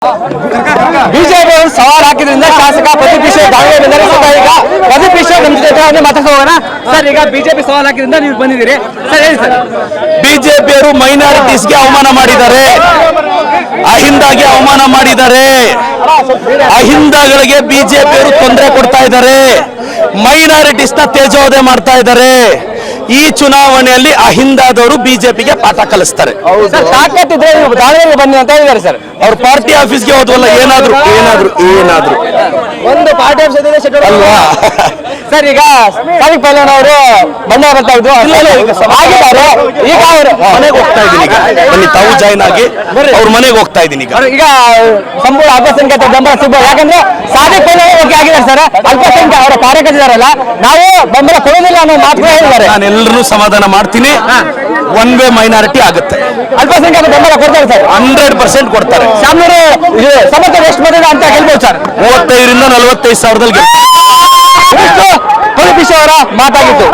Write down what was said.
BJP ಅವರು ಸವಾಲು ಹಾಕಿದ್ರಿಂದ ಶಾಸಕ ಪ್ರದೀಪ್ ಈಶ್ವರ್ ದಾವಣಗೆರೆ ಬಂದರೆ ಈಗ ಪ್ರದೀಪ್ ಈಶ್ವರ್ ನಮ್ಮ ಜೊತೆ ಮಾತಾಡ್ತಾ ಹೋಗೋಣ ಸರ್. ಈಗ ಬಿಜೆಪಿ ಸವಾಲು ಹಾಕಿದ್ರಿಂದ ನೀವು ಬಂದಿದ್ದೀರಿ ಸರ್, ಹೇಳಿ ಸರ್. ಬಿಜೆಪಿ ಅವರು ಮೈನಾರಿಟೀಸ್ಗೆ ಅವಮಾನ ಮಾಡಿದ್ದಾರೆ, ಅಹಿಂದಾಗೆ ಅವಮಾನ ಮಾಡಿದ್ದಾರೆ, ಅಹಿಂದಗಳಿಗೆ ಬಿಜೆಪಿ ಅವರು ತೊಂದರೆ ಕೊಡ್ತಾ ಇದ್ದಾರೆ, ಮೈನಾರಿಟೀಸ್ ನ ತೇಜೋವಧೆ ಮಾಡ್ತಾ ಇದ್ದಾರೆ. ಈ ಚುನಾವಣೆಯಲ್ಲಿ ಅಹಿಂದಾದವರು ಬಿಜೆಪಿಗೆ ಪಾಠ ಕಲಿಸ್ತಾರೆ. ತಾಕತ್ತಿದ್ರೆ ನೀವು ದಾವಣಗೆರೆಗೆ ಬನ್ನಿ ಅಂತ ಹೇಳಿದ್ದಾರೆ ಸರ್. ಅವ್ರ ಪಾರ್ಟಿ ಆಫೀಸ್ಗೆ ಹೋದ್ವಲ್ಲ, ಏನಾದ್ರು ಒಂದು ಪಾರ್ಟಿ ಆಫೀಸ್ ಅಲ್ವಾ ಸರ್. ಈಗ ಸಾದಿಕ್ ಪೈಲ್ವಾನ್ ಅವರು ಬಣ್ಣ ಬರ್ತಾ ಇದ್ರು, ಈಗ ಅವರು ಮನೆಗೆ ಹೋಗ್ತಾ ಇದ್ದೀನಿ. ಈಗ ಬನ್ನಿ, ತಾವು ಜಾಯ್ನ್ ಆಗಿ ಅವ್ರ ಮನೆಗೆ ಹೋಗ್ತಾ ಇದ್ದೀನಿ. ಈಗ ಸಂಪೂರ್ಣ ಅಲ್ಪಸಂಖ್ಯಾತ ಬೆಂಬಲ ಸಿಗ್ಬೋದು, ಯಾಕಂದ್ರೆ ಸಾದಿಕ್ ಪೈಲ್ವಾನ್ ಬಗ್ಗೆ ಆಗಿದ್ದಾರೆ ಸರ್. ಅಲ್ಪಸಂಖ್ಯಾತ ಅವರ ಕಾರ್ಯಕರ್ತರಲ್ಲ, ನಾವು ಬೆಂಬಲ ಕೊಡೋದಿಲ್ಲ ಅನ್ನೋ ಮಾತು ಹೇಳಿದ್ದಾರೆ. ನಾನು ಎಲ್ಲರೂ ಸಮಾಧಾನ ಮಾಡ್ತೀನಿ. ಒನ್ ವೇ ಮೈನಾರಿಟಿ ಆಗುತ್ತೆ. ಅಲ್ಪಸಂಖ್ಯಾತ ಬೆಂಬಲ ಕೊಡ್ತಾರೆ ಸರ್, 100% ಕೊಡ್ತಾರೆ. ಶಾಮನೂರು ಸಮರ್ಥನೆ ಎಷ್ಟು ಬಂದಿದೆ ಅಂತ ಹೇಳ್ಬೋದು ಸರ್. 35,000 ರಿಂದ 45,000 ಪ್ರದೀಪ್ ಈಶ್ವರ್ ಅವರ ಮಾತಾಗಿತ್ತು.